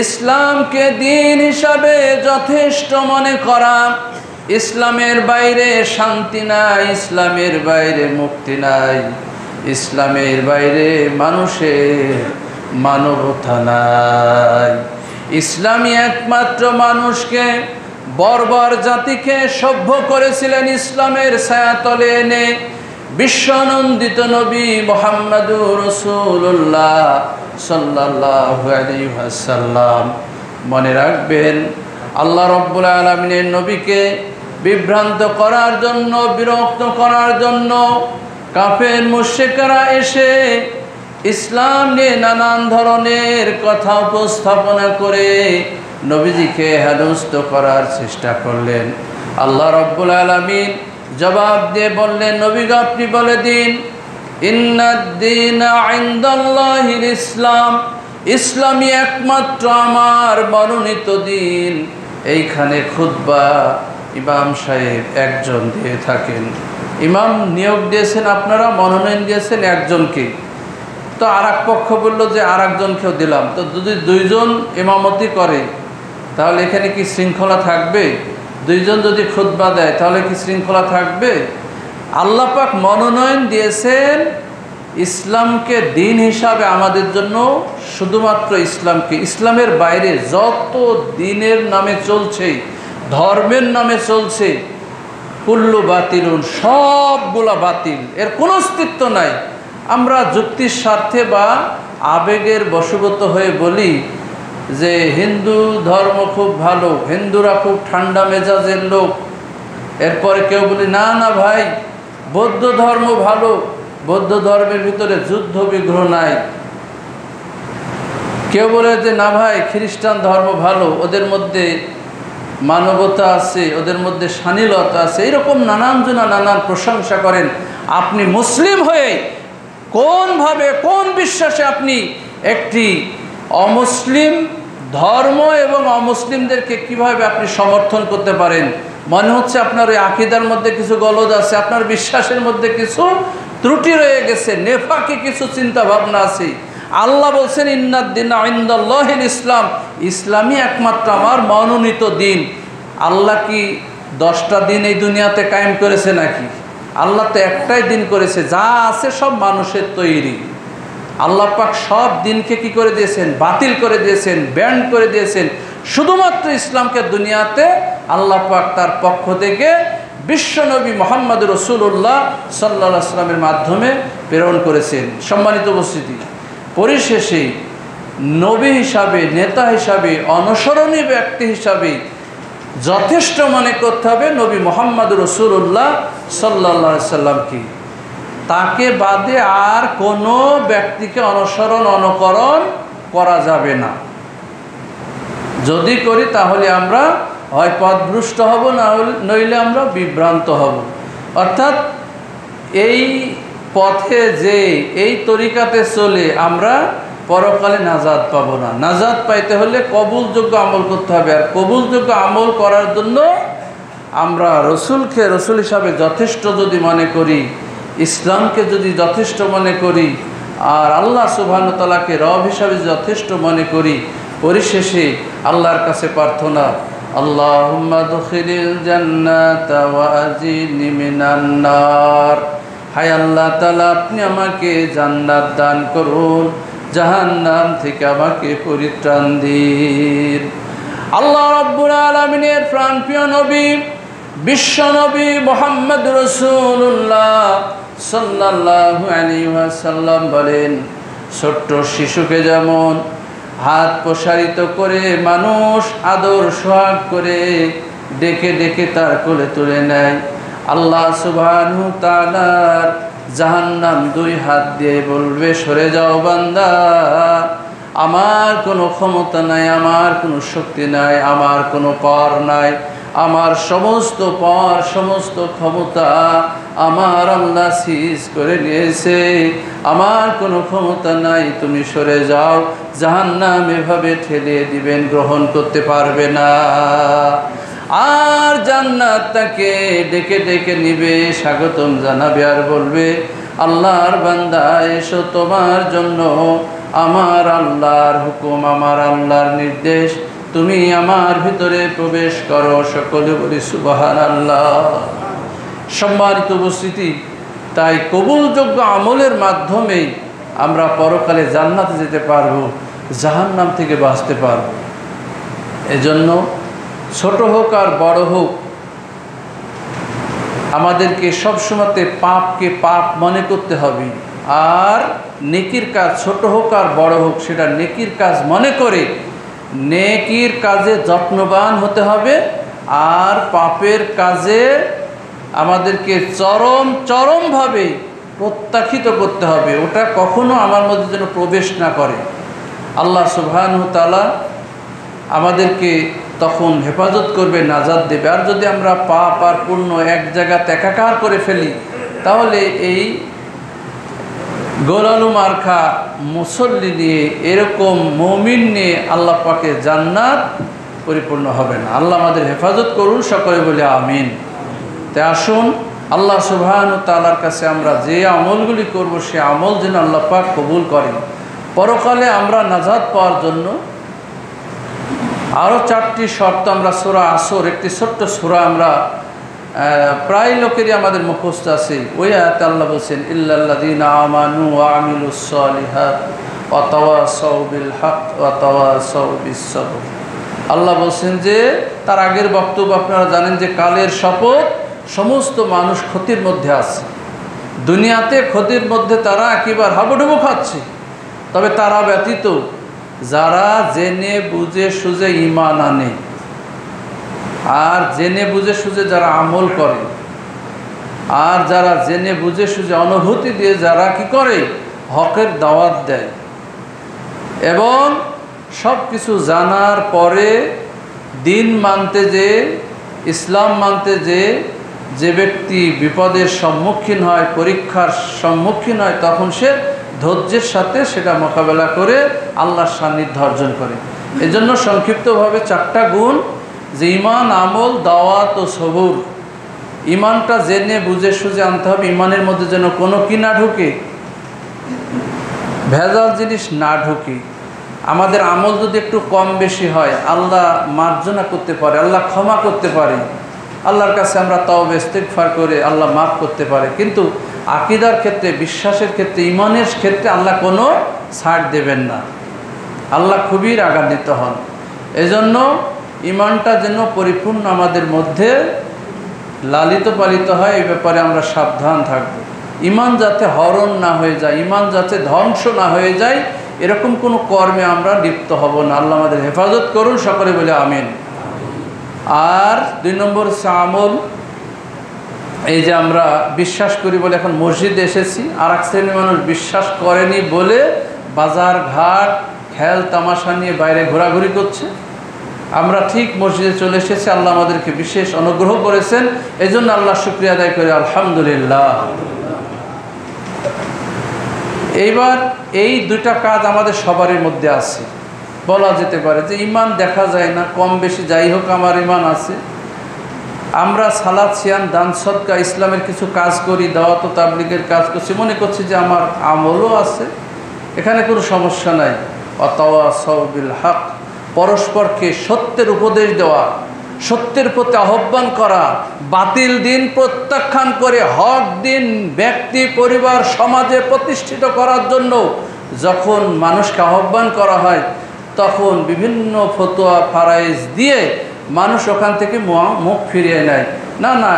ইসলামকে দিন হিসাবে যথেষ্ট মনে করা। ইসলামের বাইরে শান্তি নাই, ইসলামের বাইরে মুক্তি নাই, ইসলামের বাইরে মানুষের মানবতা নাই। ইসলামই একমাত্র মানুষকে, বর্বর জাতিকে সভ্য করেছিলেন ইসলামের ছায়াতলে এনে। বিশ্বনন্দিত নবী মুহাম্মদুর রাসূলুল্লাহ সাল্লাল্লাহু আলাইহি ওয়াসাল্লাম। মনে রাখবেন, আল্লাহ রাব্বুল আলামিনের নবীকে বিভ্রান্ত করার জন্য, বিরক্ত করার জন্য কাফের মুশরিকরা এসে ইসলাম নিয়ে নানান ধরনের কথা উপস্থাপনা করে নবীজিকে হেনস্থ করার চেষ্টা করলেন। আল্লাহ রাব্বুল আলামিন জবাব দিয়ে বললেন, নবী আপনি বলে দিন, ইন্নাদ-দীনা ইনদাল্লাহিল ইসলাম, ইসলামই একমাত্র আমার মনোনীত দিন। এইখানে খুতবা ইমাম সাহেব একজন দিয়ে থাকেন। ইমাম নিয়োগ দিয়েছেন, আপনারা মনোনয়ন দিয়েছেন একজনকে, তো আর এক পক্ষ বলল যে আর একজনকেও দিলাম। তো যদি দুইজন ইমামতি করে তাহলে এখানে কি শৃঙ্খলা থাকবে? দুইজন যদি খুতবা দেয় তাহলে কি শৃঙ্খলা থাকবে? আল্লাহ পাক মনোনয়ন দিয়েছেন ইসলামকে দিন হিসাবে আমাদের জন্য, শুধুমাত্র ইসলামকে। ইসলামের বাইরে যত দিনের নামে চলছে, ধর্মের নামে চলছে, কুল্লু বাতিলুন, সবগুলা বাতিল, এর কোনো অস্তিত্ব নাই। আমরা যুক্তির স্বার্থে বা আবেগের বশবর্তী হয়ে বলি যে হিন্দু ধর্ম খুব ভালো, হিন্দুরা খুব ঠান্ডা মেজাজের লোক। এরপরে কেউ বলি না না ভাই, বৌদ্ধ ধর্ম ভালো, বৌদ্ধ ধর্মের ভিতরে যুদ্ধ বিগ্রহ নাই। কেউ বলে যে না ভাই খ্রিস্টান ধর্ম ভালো, ওদের মধ্যে মানবতা আছে, ওদের মধ্যে শালীনতা আছে, এরকম নানান জনা নানান প্রশংসা করেন। আপনি মুসলিম হয়ে কোনভাবে, কোন বিশ্বাসে আপনি একটি অমুসলিম ধর্ম এবং অমুসলিমদেরকে কিভাবে আপনি সমর্থন করতে পারেন? মনে হচ্ছে আপনার ওই আকীদার মধ্যে কিছু গলদ আছে, আপনার বিশ্বাসের মধ্যে কিছু ত্রুটি রয়ে গেছে, নেফাকি কিছু চিন্তা ভাবনা আছে। আল্লাহ বলছেন ইন্নাদ-দীনা ইনদাল্লাহিল ইসলাম, ইসলামই একমাত্র আমার মনোনীত দিন। আল্লাহ কি 10টা দিন এই দুনিয়াতে কায়েম করেছে নাকি? আল্লাহ তো একটাই দিন করেছে, যা আছে সব মানুষের তৈরি। আল্লাহ পাক সব দিনকে কি করে দিয়েছেন? বাতিল করে দিয়েছেন, ব্যান্ড করে দিয়েছেন। শুধুমাত্র ইসলামকে দুনিয়াতে আল্লাহ পাক তার পক্ষ থেকে বিশ্বনবী মুহাম্মদ রাসূলুল্লাহ সাল্লাল্লাহু আলাইহি ওয়াসাল্লামের মাধ্যমে প্রেরণ করেছেন। সম্মানিত উপস্থিতি, পরিশেষে নবী হিসাবে, নেতা হিসাবে, অনুসরণীয় ব্যক্তি হিসাবে যথেষ্ট মনে করতে হবে নবী মুহাম্মদ রাসূলুল্লাহ সাল্লাল্লাহু আলাইহি ওয়াসাল্লামকে। তাকে বাদে আর কোনো ব্যক্তিকে অনুসরণ অনুকরণ করা যাবে না। যদি করি তাহলে আমরা হয় পথভ্রষ্ট হব, না নইলে আমরা বিভ্রান্ত হব। অর্থাৎ এই পথে যে, এই তরিকাতে চলে আমরা পরকালে নাজাত পাবো না। নাজাত পাইতে হলে কবুলযোগ্য আমল করতে হবে। আর কবুলযোগ্য আমল করার জন্য আমরা রসুলকে রসুল হিসাবে যথেষ্ট যদি মনে করি, ইসলামকে যদি যথেষ্ট মনে করি, আর আল্লাহ সুবহানাহু ওয়া তাআলাকে রব হিসাবে যথেষ্ট মনে করি, পরিশেষে আল্লাহর কাছে প্রার্থনা, আল্লাহুম্মা দুখিলিল জান্নাতা ওয়া আজিনি মিনান নার। হায় আল্লাহ তাআলা, আপনি আমাকে জান্নাত দান করুন, জাহান্নাম থেকে আমাকে পরিত্রাণ দিন। আল্লাহ রাব্বুল আলামিনের প্রাণপ্রিয় নবী, বিশ্ব নবী মুহাম্মদ রাসূলুল্লাহ সাল্লাল্লাহু আলাইহি ওয়াসাল্লাম বলেন, ছোট্ট শিশুকে যেমন হাত প্রসারিত করে মানুষ আদর সোহাগ করে ডেকে ডেকে তার কোলে তুলে নেয়, আল্লাহ সুবহানাহু ওয়া তাআলার জাহান্নাম 2 হাত দিয়ে বলবে, সরে যাও বান্দা, আমার কোনো ক্ষমতা নাই, আমার কোনো শক্তি নাই, আমার কোনো পাওয়ার নাই, আমার সমস্ত পাওয়ার, সমস্ত ক্ষমতা আমার আল্লাহ সিজ করে নিয়েছে, আমার কোনো ক্ষমতা নাই, তুমি সরে যাও। জাহান্নাম এভাবে ঠেলে দিবেন, গ্রহণ করতে পারবে না। আর জান্নাত তাকে ডেকে ডেকে নিবে, স্বাগতম জানাবে, আর বলবে, আল্লাহর বান্দা এসো, তোমার জন্য আমার আল্লাহর হুকুম, আমার আল্লাহর নির্দেশ, তুমি আমার ভিতরে প্রবেশ করো। সকলে বলি সুবহানাল্লাহ। সম্মানিত উপস্থিতি, তাই কবুলযোগ্য আমলের মাধ্যমে আমরা পরকালে জান্নাতে যেতে পারবো, জাহান্নাম থেকে বাঁচতে পারবো। এজন্য ছোট হোক আর বড় হোক, আমাদেরকে সবসময়তে পাপকে পাপ মনে করতে হবে। আর নেকির কাজ, ছোট হোক আর বড় হোক, সেটা নেকির কাজ মনে করে নেকির কাজে যত্নবান হতে হবে। আর পাপের কাজে আমাদেরকে চরমভাবে প্রত্যাখ্যিত করতে হবে, ওটা কখনো আমার মধ্যে যেন প্রবেশ না করে। আল্লাহ সুবহানাহু ওয়া তাআলা আমাদেরকে তখন হেফাজত করবে, নাজাত দেবে। আর যদি আমরা পাপ আর পুণ্য এক জায়গাতে একাকার করে ফেলি, তাহলে এই গোলালু মার্কা মুসল্লি নিয়ে, এরকম মুমিন নিয়ে আল্লাহ পাকের জান্নাত পরিপূর্ণ হবে না। আল্লাহ আমাদের হেফাজত করুন, সকলে বলে আমিন। তাই আসুন আল্লাহ সুবহানাহু ওয়া তাআলার কাছে আমরা যে আমলগুলি করব, সে আমল যেন আল্লাহ পাক কবুল করেন। পরকালে আমরা নাজাত পাওয়ার জন্য আরও 4টি শর্ত আমরা সূরা আসর, একটি ছোট্ট সূরা, আমরা প্রায় লোকেরই আমাদের মুখস্থ আছে। ওই আয়াতে আল্লাহ বলছেন, ইল্লাল্লাযীনা আমানু ওয়া আমিলুস সালিহাত ওয়া তাওয়াসাউ বিল হক ওয়া তাওয়াসাউ বিস সবর। আল্লাহ বলছেন যে, তার আগের বক্তব্য আপনারা জানেন যে, কালের শপথ, সমস্ত মানুষ ক্ষতির মধ্যে আছে। দুনিয়াতে ক্ষতির মধ্যে তারা একেবারে হাবুডুবু খাচ্ছে। তবে তারা ব্যতীত যারা জেনে বুঝে সুঝে ঈমান আনে, আর জেনে বুঝে সুঝে যারা আমল করে, আর যারা জেনে বুঝে সুঝে অনুভূতি দিয়ে যারা কি করে, হকের দাওয়াত দেয়, এবং সব কিছু জানার পরে দিন মানতে যে, ইসলাম মানতে যে ব্যক্তি বিপদের সম্মুখীন হয়, পরীক্ষার সম্মুখীন হয়, তখন সে ধৈর্যের সাথে সেটা মোকাবেলা করে আল্লাহর সান্নিধ্য অর্জন করে। এজন্য সংক্ষিপ্তভাবে 4টা গুণ, যে ঈমান, আমল, দাওয়াত ও সবুর। ঈমানটা জেনে বুঝে সুঝে আনতে হবে। ঈমানের মধ্যে যেন কোনো কি না ঢুকে, ভেজাল জিনিস না ঢুকে। আমাদের আমল যদি একটু কম বেশি হয়, আল্লাহ মার্জনা করতে পারে, আল্লাহ ক্ষমা করতে পারে, আল্লাহর কাছে আমরা তওবা ইস্তিগফার করে আল্লাহ মাফ করতে পারে। কিন্তু আকীদার ক্ষেত্রে, বিশ্বাসের ক্ষেত্রে, ঈমানের ক্ষেত্রে আল্লাহ কোনো ছাড় দেবেন না। আল্লাহ খুবই রাগান্বিত হন। এজন্য ঈমানটা যেন পরিপূর্ণ আমাদের মধ্যে লালিত পালিত হয়, এই ব্যাপারে আমরা সাবধান থাকব। ঈমান যাতে হরণ না হয়ে যায়, ঈমান যাতে ধ্বংস না হয়ে যায়, এরকম কোনো কর্মে আমরা লিপ্ত হব না। আল্লাহ আমাদের হেফাজত করুন, সকলে বলে আমিন। আর 2 নম্বর হচ্ছে আমল। এই যে আমরা বিশ্বাস করি বলে এখন মসজিদে এসেছি, আর এক শ্রেণীর মানুষ বিশ্বাস করেনি বলে বাজার ঘাট খেল তামাশা নিয়ে বাইরে ঘোরাঘুরি করছে। আমরা ঠিক মসজিদে চলে এসেছি, আল্লাহ আমাদেরকে বিশেষ অনুগ্রহ করেছেন, এই জন্য আল্লাহ শুকরিয়া আদায় করি, আলহামদুলিল্লাহ। এইবার এই 2টা কাজ আমাদের সবারই মধ্যে আছে। বলা যেতে পারে যে ঈমান দেখা যায় না, কম বেশি যাই হোক আমার ঈমান আছে। আমরা সালাত, সিয়াম, দান, সদকা, ইসলামের কিছু কাজ করি, দাওয়াত ও তাবলীগের কাজ করছি, মনে করছি যে আমার আমলও আছে, এখানে কোনো সমস্যা নাই। ওয়াতাওয়াসাউ বিল হক, পরস্পরকে সত্যের উপদেশ দেওয়া, সত্যের প্রতি আহ্বান করা, বাতিল দিন প্রত্যাখ্যান করে হক দিন ব্যক্তি, পরিবার, সমাজে প্রতিষ্ঠিত করার জন্য যখন মানুষকে আহ্বান করা হয়, তখন বিভিন্ন ফতোয়া ফারাইজ দিয়ে মানুষ ওখান থেকে মুখ ফিরিয়ে নেয়। না না,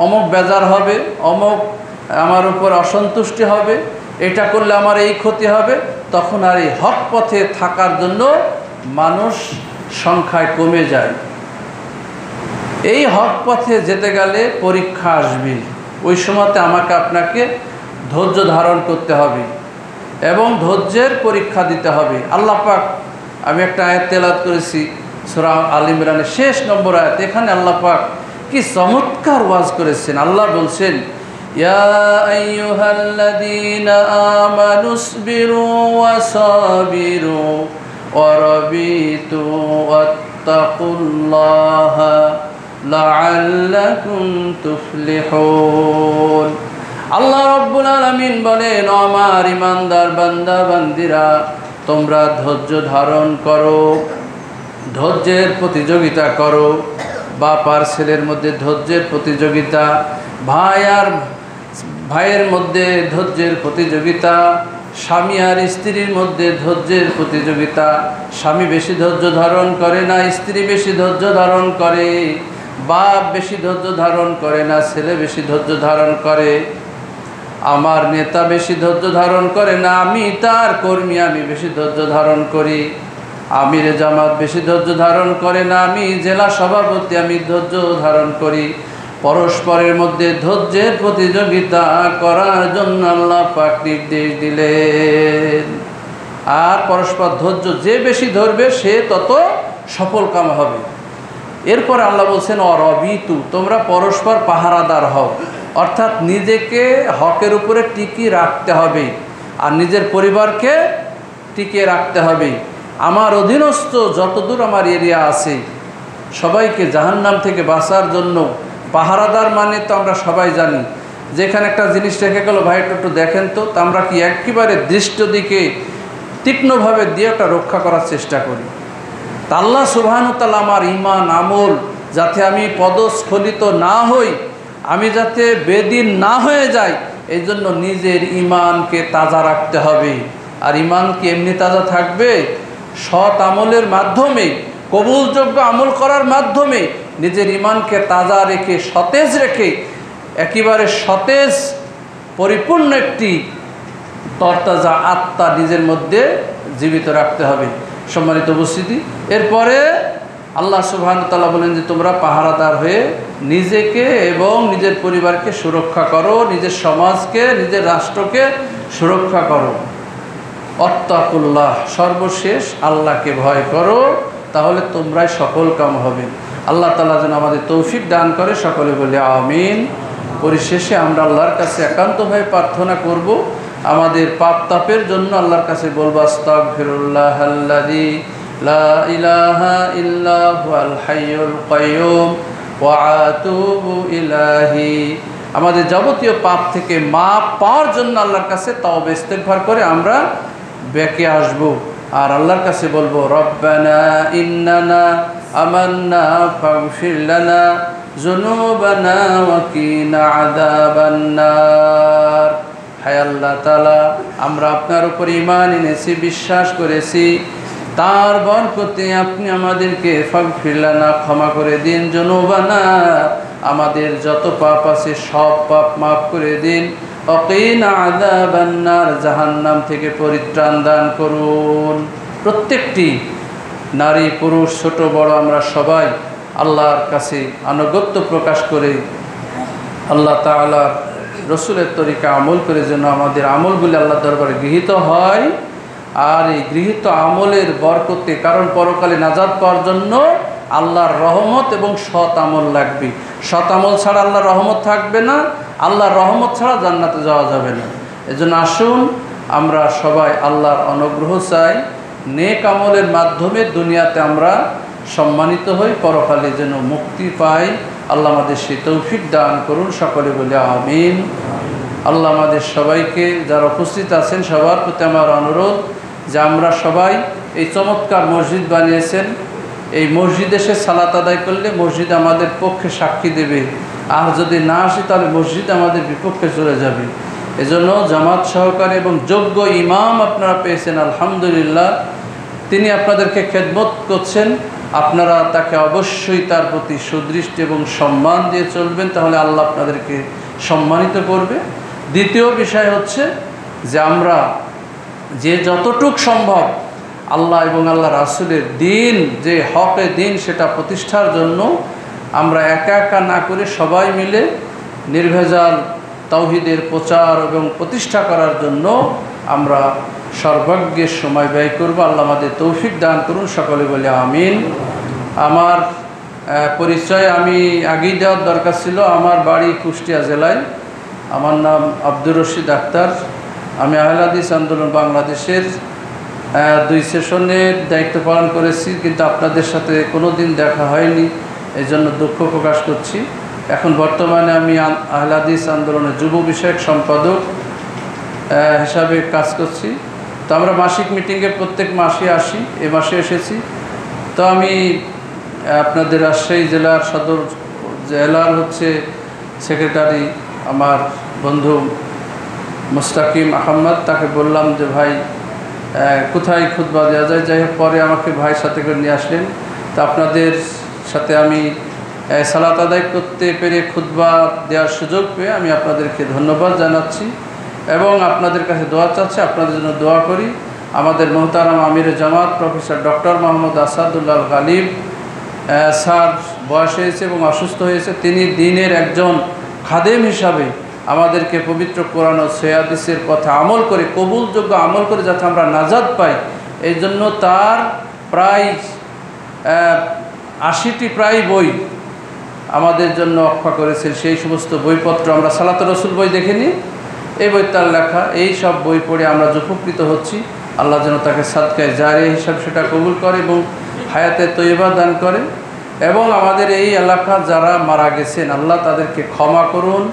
অমুক বেজার হবে, অমুক আমার উপর অসন্তুষ্টি হবে, এটা করলে আমার এই ক্ষতি হবে, তখন আর এই হক পথে থাকার জন্য মানুষ সংখ্যায় কমে যায়। এই হক পথে যেতে গেলে পরীক্ষা আসবে, ওই সময়তে আমাকে আপনাকে ধৈর্য ধারণ করতে হবে এবং ধৈর্যের পরীক্ষা দিতে হবে। আল্লাহ পাক, আমি একটা আয়াত তেলাওয়াত করেছি সূরা আল ইমরানের শেষ নম্বর আয়াত, এখানে আল্লাহ পাক কি চমৎকার ওয়াজ করেছেন। আল্লাহ বলছেন, ইয়া আইয়ুহাল্লাযীনা আমানুসবিরু ওয়া সাবিরু ওয়া রাবিতু ওয়াত্তাকুল্লাহা লাআল্লাকুম তুফলিহুন। আল্লাহ রাব্বুল আলামিন বলেন, আমার ঈমানদার বান্দা বান্দিরা, তোমরা ধৈর্য ধারণ করো, ধৈর্যের প্রতিযোগিতা করো। বাপ আর ছেলের মধ্যে ধৈর্যের প্রতিযোগিতা, ভাই আর ভাইয়ের মধ্যে ধৈর্যের প্রতিযোগিতা, স্বামী আর স্ত্রীর মধ্যে ধৈর্যের প্রতিযোগিতা। স্বামী বেশি ধৈর্য ধারণ করে না, স্ত্রী বেশি ধৈর্য ধারণ করে, বাপ বেশি ধৈর্য ধারণ করে না, ছেলে বেশি ধৈর্য ধারণ করে। আমার নেতা বেশি ধৈর্য ধারণ করে না, আমি তার কর্মী, আমি বেশি ধৈর্য ধারণ করি। আমির জামাত বেশি ধৈর্য ধারণ করে না, আমি জেলা সভাপতি, আমি ধৈর্য ধারণ করি। পরস্পরের মধ্যে ধৈর্যের প্রতিযোগিতা করার জন্য আল্লাহ পাক নির্দেশ দিলেন। আর পরস্পর ধৈর্য যে বেশি ধরবে সে তত সফল কাম হবে। এরপর আল্লাহ বলছেন, অরবিতু, তোমরা পরস্পর পাহারাদার হও, অর্থাৎ নিজেকে হকের উপরে টিকিয়ে রাখতে হবে আর নিজের পরিবারকে টিকিয়ে রাখতে হবে। আমার অধীনস্থ যতদূর আমার এরিয়া আছে সবাইকে জাহান্নাম থেকে বাঁচার জন্য পাহারাদার মানে তো আমরা সবাই জানি, যেখানে একটা জিনিস রেখে গেল, ভাই একটু দেখেন তো, আমরা কি একেবারে দৃষ্ট দিকে তীক্ষ্ণভাবে দিয়ে ওটা রক্ষা করার চেষ্টা করি। তা আল্লাহ সুবহানাহু ওয়া তাআলা আমার ঈমান আমল যাতে আমি পদস্খলিত না হই, আমি যাতে বেদিন না হয়ে যাই, এই জন্য নিজের ঈমানকে তাজা রাখতে হবে। আর ঈমান কি এমনি তাজা থাকবে? সৎ আমলের মাধ্যমে, কবুলযোগ্য আমল করার মাধ্যমে নিজের ঈমানকে তাজা রেখে, সতেজ রেখে, একেবারে সতেজ পরিপূর্ণ একটি তরতাজা আত্মা নিজের মধ্যে জীবিত রাখতে হবে। সম্মানিত উপস্থিতি, এরপরে আল্লাহ সুবহানাহু ওয়া তাআলা বলেন যে তোমরা পাহারাদার হয়ে নিজেকে এবং নিজের পরিবারকে সুরক্ষা করো, নিজের সমাজকে, নিজের রাষ্ট্রকে সুরক্ষা করো। অত্তাকুল্লাহ, সর্বশেষ আল্লাহকে ভয় করো। তাহলে তোমরাই সফল কাম হবে। আল্লাহ তাআলা যেন আমাদের তৌফিক দান করে, সকলে বলি আমিন। পরিশেষে আমরা আল্লাহর কাছে একান্তভাবে প্রার্থনা করব, আমাদের পাপ তাপের জন্য আল্লাহর কাছে বলবো আস্তাগফিরুল্লাহাল্লাযী লা ইলাহা ইল্লা হুয়াল হাইয়ুল কাইয়্যুম ওয়া আতুবু ইলাইহি। আমাদের যাবতীয় পাপ থেকে মাপ পাওয়ার জন্য আল্লাহর কাছে তওবা ইস্তেগফার করে আমরা বেঁকে আসব, আর আল্লাহর কাছে বলবো রব্বানা ইন্নানা আমান্না ফাগফির লানা যুনুবানা ওয়া কিনা আযাবান নার। হায় আল্লাহ তাআলা, আমরা আপনার উপর ঈমান এনেছি, বিশ্বাস করেছি, তার বরকতে আপনি আমাদেরকে ফাগফির লানা ক্ষমা করে দিন, যুনুবানা আমাদের যত পাপ আছে সব পাপ মাফ করে দিন, ওয়াকিনা আযাবান নার জাহান্নাম থেকে পরিত্রাণ দান করুন। প্রত্যেকটি নারী পুরুষ ছোট বড় আমরা সবাই আল্লাহর কাছে আনুগত্য প্রকাশ করে আল্লাহ তাআলার রসুলের তরিকা আমল করে যেন আমাদের আমলগুলি আল্লাহর দরবারে গৃহীত হয়। আর এই গৃহীত আমলের বরকতে, কারণ পরকালে নাজাত পাওয়ার জন্য আল্লাহর রহমত এবং সৎ আমল লাগবে। সৎ আমল ছাড়া আল্লাহর রহমত থাকবে না, আল্লাহর রহমত ছাড়া জান্নাতে যাওয়া যাবে না। এজন্য আসুন আমরা সবাই আল্লাহর অনুগ্রহ চাই, নেক আমলের মাধ্যমে দুনিয়াতে আমরা সম্মানিত হই, পরকালে যেন মুক্তি পাই। আল্লাহ আমাদের সেই তৌফিক দান করুন, সকলে বলে আমিন। আল্লাহ আমাদের সবাইকে, যারা উপস্থিত আছেন সবার প্রতি আমার অনুরোধ যে আমরা সবাই এই চমৎকার মসজিদ বানিয়েছেন, এই মসজিদে এসে সালাত আদায় করলে মসজিদ আমাদের পক্ষে সাক্ষী দেবে, আর যদি না আসি তাহলে মসজিদ আমাদের বিপক্ষে চলে যাবে। এজন্য জামাত সহকারে এবং যোগ্য ইমাম আপনারা পেয়েছেন, আলহামদুলিল্লাহ। তিনি আপনাদেরকে খেদমত করছেন, আপনারা তাকে অবশ্যই তার প্রতি সুদৃষ্টি এবং সম্মান দিয়ে চলবেন, তাহলে আল্লাহ আপনাদেরকে সম্মানিত করবে। দ্বিতীয় বিষয় হচ্ছে যে আমরা যে যতটুক সম্ভব আল্লাহ এবং আল্লাহ রাসূলের দিন, যে হকে দিন, সেটা প্রতিষ্ঠার জন্য আমরা একা একা না করে সবাই মিলে নির্ভেজাল তাওহীদের প্রচার এবং প্রতিষ্ঠা করার জন্য আমরা সর্বাগ্যের সময় ব্যয় করব। আল্লাহ আমাদের তৌফিক দান করুন, সকলে বলে আমিন। আমার পরিচয় আমি আগেই দেওয়ার দরকার ছিল। আমার বাড়ি কুষ্টিয়া জেলায়, আমার নাম আব্দুর রশিদ আক্তার। আমি আহলে হাদিস আন্দোলন বাংলাদেশের 2 সেশনের দায়িত্ব পালন করেছি, কিন্তু আপনাদের সাথে কোনো দিন দেখা হয়নি, এই জন্য দুঃখ প্রকাশ করছি। এখন বর্তমানে আমি আহলে হাদিস আন্দোলনের যুব বিষয়ক সম্পাদক হিসাবে কাজ করছি। তো আমরা মাসিক মিটিংয়ে প্রত্যেক মাসে আসি, এ মাসে এসেছি। তো আমি আপনাদের রাজশাহী জেলার সদর জেলার সেক্রেটারি আমার বন্ধু মুস্তাকিম আহমদ, তাকে বললাম যে ভাই কোথায় খুতবা দেওয়া যায়। যাই হোক, পরে আমাকে ভাইয়ের সাথে করে নিয়ে আসলেন। তো আপনাদের সাথে আমি সালাত আদায় করতে পেরে, খুতবা দেওয়ার সুযোগ পেয়ে আমি আপনাদেরকে ধন্যবাদ জানাচ্ছি এবং আপনাদের কাছে দোয়া চাচ্ছি, আপনাদের জন্য দোয়া করি। আমাদের মোহতারাম আমিরে জামাত professor doctor Mohammad Asadullah Ghalib sir বয়স হয়েছে এবং অসুস্থ হয়েছে। তিনি দিনের একজন খাদেম হিসাবে আমাদেরকে পবিত্র কোরআন ও সহিহ হাদিসের কথা আমল করে, কবুলযোগ্য আমল করে যাতে আমরা নাজাত পাই, এই জন্য তার প্রায় 80টি প্রায় বই আমাদের জন্য অক্ষা করেছেন। সেই সমস্ত বইপত্র আমরা সালাত রসুল বই দেখেনি, এই বই তার লেখা। এই সব বই পড়ে আমরা উপকৃত হচ্ছি। আল্লাহ যেন তাকে সাদকায়ে জারিয়া হিসাব সেটা কবুল করে এবং হায়াতে তৈয়বা দান করে। এবং আমাদের এই এলাকা যারা মারা গেছেন, আল্লাহ তাদেরকে ক্ষমা করুন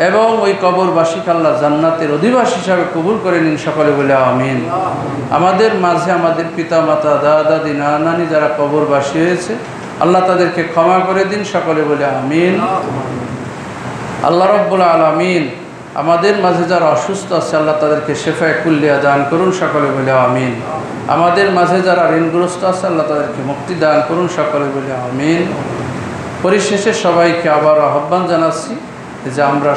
এবং ওই কবরবাসীকে আল্লাহ জান্নাতের অধিবাসী হিসাবে কবুল করে নিন, সকলে বলে আমিন। আমাদের মাঝে আমাদের পিতা মাতা, দাদা দাদি, নানা নানি যারা কবরবাসী হয়েছে, আল্লাহ তাদেরকে ক্ষমা করে দিন, সকলে বলে আমিন। আল্লাহ রাব্বুল আলামিন আমাদের মাঝে যারা অসুস্থ আছে, আল্লাহ তাদেরকে শেফায়ে কুল্লিয়া দান করুন, সকলে বলে আমিন। আমাদের মাঝে যারা ঋণগ্রস্ত আছে, আল্লাহ তাদেরকে মুক্তি দান করুন, সকলে বলে আমিন। পরিশেষে সবাইকে আবার আহ্বান জানাচ্ছি যে আমরা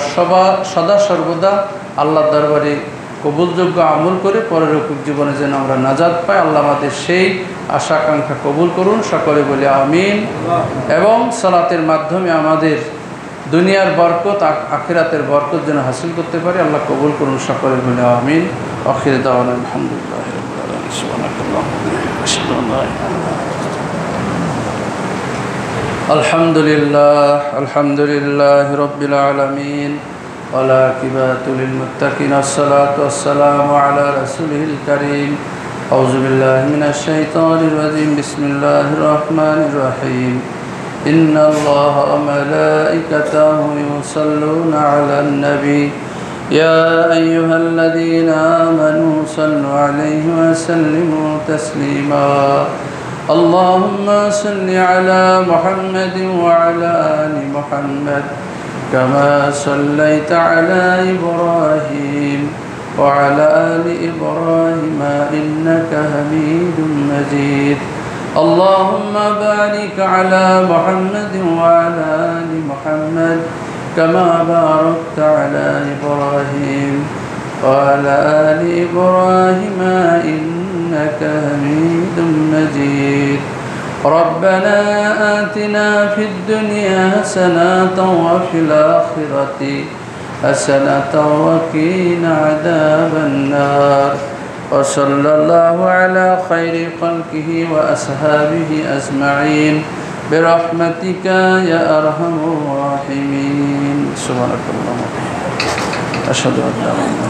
সদা সর্বদা আল্লাহর দরবারে কবুলযোগ্য আমল করে পরলৌকিক জীবনে যেন আমরা নাজাত পাই। আল্লাহ আমাদের সেই আশা আকাঙ্ক্ষা কবুল করুন, সকলে বলে আমিন। এবং সালাতের মাধ্যমে আমাদের দুনিয়ার বরকত, আখিরাতের বরকত যেন হাসিল করতে পারি, আল্লাহ কবুল করুন, সকলে বলে আমিন। আখির দাওয়ানা আলহামদুলিল্লাহি রাব্বিল আলামিন। সুবহানাকাল্লাহুম্মা ওয়া বিহামদিকা, আশহাদু আল্লা ইলাহা ইল্লা আনতা। الحمد لله رب العالمين والعاقبة للمتقين الصلاة والسلام على رسوله الكريم أعوذ بالله من الشيطان الرجيم بسم الله الرحمن الرحيم إن الله وملائكته يصلون على النبي يا أيها الذين آمنوا صلوا عليه وسلموا تسليما اللهم صل على محمد وعلى آل محمد كما صليت على إبراهيم وعلى آل إبراهيم إنك حميد مجيد اللهم بارك على محمد وعلى آل محمد كما باركت على إبراهيم وعلى آل إبراهيم إنك حميد مجيد ربنا آتنا في الدنيا حسنة وفي الآخرة حسنة وقنا عذاب النار وصلى الله على خير خلقه وأصحابه أجمعين برحمتك يا أرحم الراحمين سبحانك اللهم وبحمدك أشهد أن لا إله إلا أنت